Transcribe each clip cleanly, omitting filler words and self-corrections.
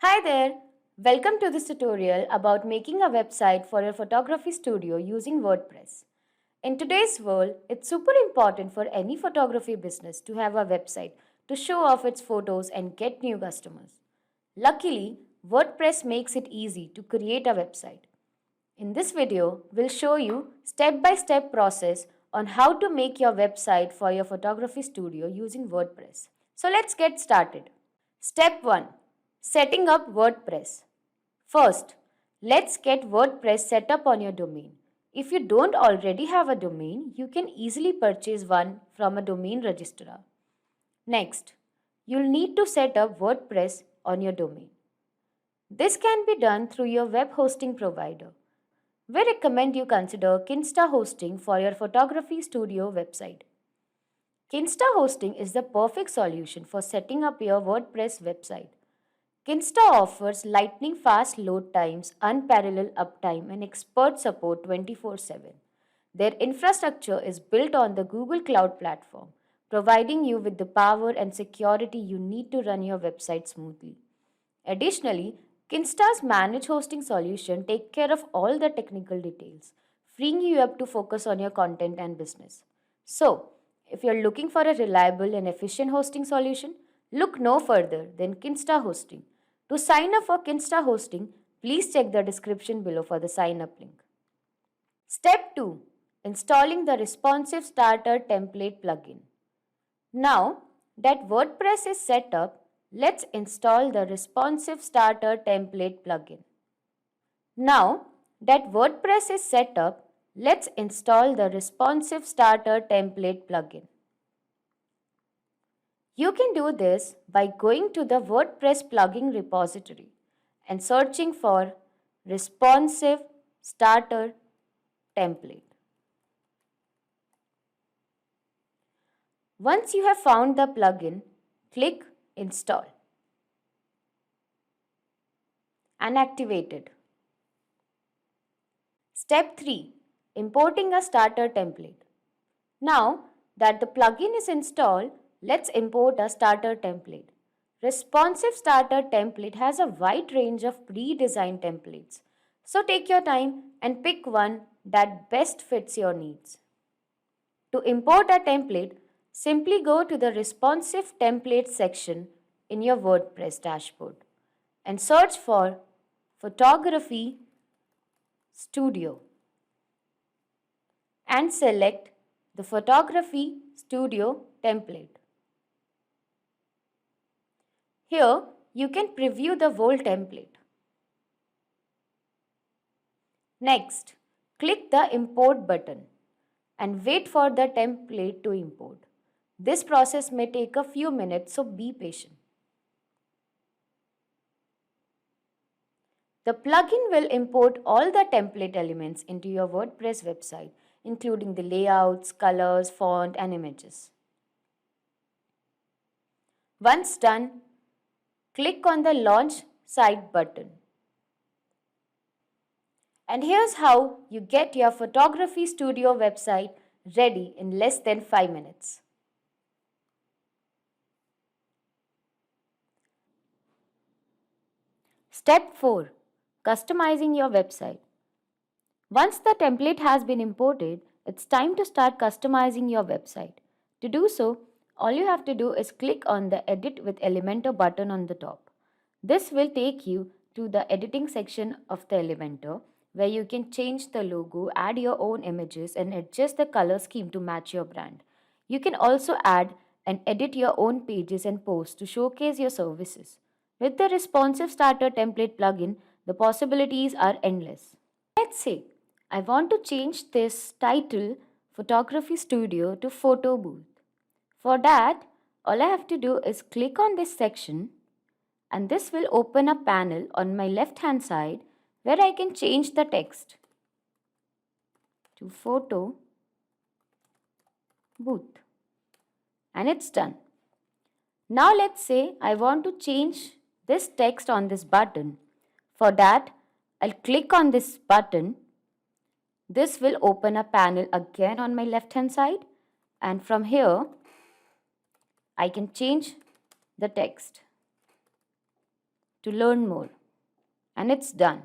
Hi there! Welcome to this tutorial about making a website for your photography studio using WordPress. In today's world, it's super important for any photography business to have a website to show off its photos and get new customers. Luckily, WordPress makes it easy to create a website. In this video, we'll show you step-by-step process on how to make your website for your photography studio using WordPress. So let's get started. Step 1. Setting up WordPress. First, let's get WordPress set up on your domain. If you don't already have a domain, you can easily purchase one from a domain registrar. Next, you'll need to set up WordPress on your domain. This can be done through your web hosting provider. We recommend you consider Kinsta Hosting for your photography studio website. Kinsta Hosting is the perfect solution for setting up your WordPress website. Kinsta offers lightning fast load times, unparalleled uptime, and expert support 24/7. Their infrastructure is built on the Google Cloud platform, providing you with the power and security you need to run your website smoothly. Additionally, Kinsta's managed hosting solution takes care of all the technical details, freeing you up to focus on your content and business. So, if you're looking for a reliable and efficient hosting solution, look no further than Kinsta Hosting. To sign up for Kinsta Hosting, please check the description below for the sign up link. Step 2. Installing the Responsive Starter Template plugin. Now that WordPress is set up, let's install the Responsive Starter Template plugin. Now that WordPress is set up, let's install the Responsive Starter Template plugin. You can do this by going to the WordPress plugin repository and searching for Responsive Starter Template. Once you have found the plugin, click Install and activate it. Step 3. Importing a starter template. Now that the plugin is installed, let's import a starter template. Responsive Starter Template has a wide range of pre-designed templates. So take your time and pick one that best fits your needs. To import a template, simply go to the Responsive Templates section in your WordPress dashboard and search for Photography Studio and select the Photography Studio template. Here, you can preview the whole template. Next, click the Import button and wait for the template to import. This process may take a few minutes, so be patient. The plugin will import all the template elements into your WordPress website, including the layouts, colors, font, and images. Once done, click on the Launch Site button. And here's how you get your photography studio website ready in less than 5 minutes. Step 4. Customizing your website. Once the template has been imported, it's time to start customizing your website. To do so, all you have to do is click on the Edit with Elementor button on the top. This will take you to the editing section of the Elementor, where you can change the logo, add your own images, and adjust the color scheme to match your brand. You can also add and edit your own pages and posts to showcase your services. With the Responsive Starter Template plugin, the possibilities are endless. Let's say I want to change this title Photography Studio to Photo Booth. For that, all I have to do is click on this section and this will open a panel on my left hand side where I can change the text to Photo Booth. And it's done. Now let's say I want to change this text on this button. For that, I'll click on this button. This will open a panel again on my left hand side, and from here I can change the text. to learn more. And it's done.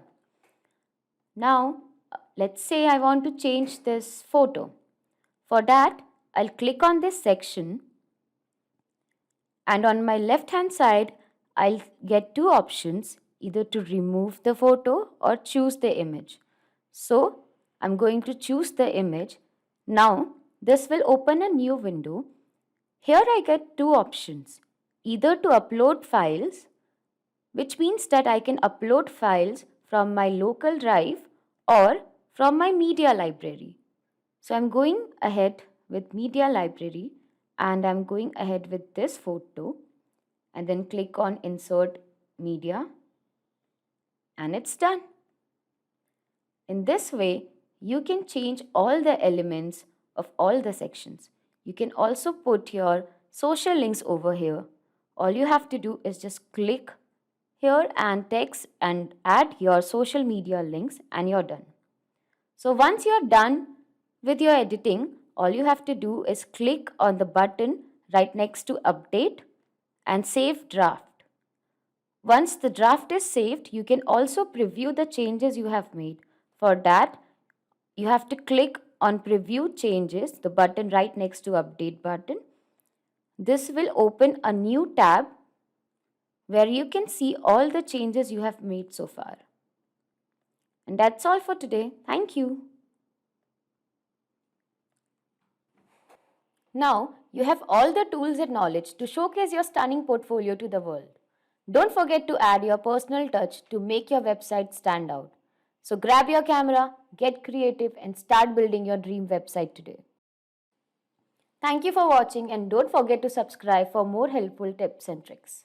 Now, let's say I want to change this photo. For that, I'll click on this section, and on my left hand side, I'll get two options, either to remove the photo or choose the image. So, I'm going to choose the image. Now, this will open a new window. Here I get two options, either to upload files, which means that I can upload files from my local drive or from my media library. So I'm going ahead with media library, and I'm going ahead with this photo, and then click on insert media, and it's done. In this way, you can change all the elements of all the sections. You can also put your social links over here. All you have to do is just click here and text and add your social media links, and you're done. So once you're done with your editing, all you have to do is click on the button right next to update and save draft. Once the draft is saved, you can also preview the changes you have made. For that, you have to click on preview changes, the button right next to update button. This will open a new tab where you can see all the changes you have made so far. And that's all for today. Thank you. Now, you have all the tools and knowledge to showcase your stunning portfolio to the world. Don't forget to add your personal touch to make your website stand out. So grab your camera, get creative, and start building your dream website today. Thank you for watching, and don't forget to subscribe for more helpful tips and tricks.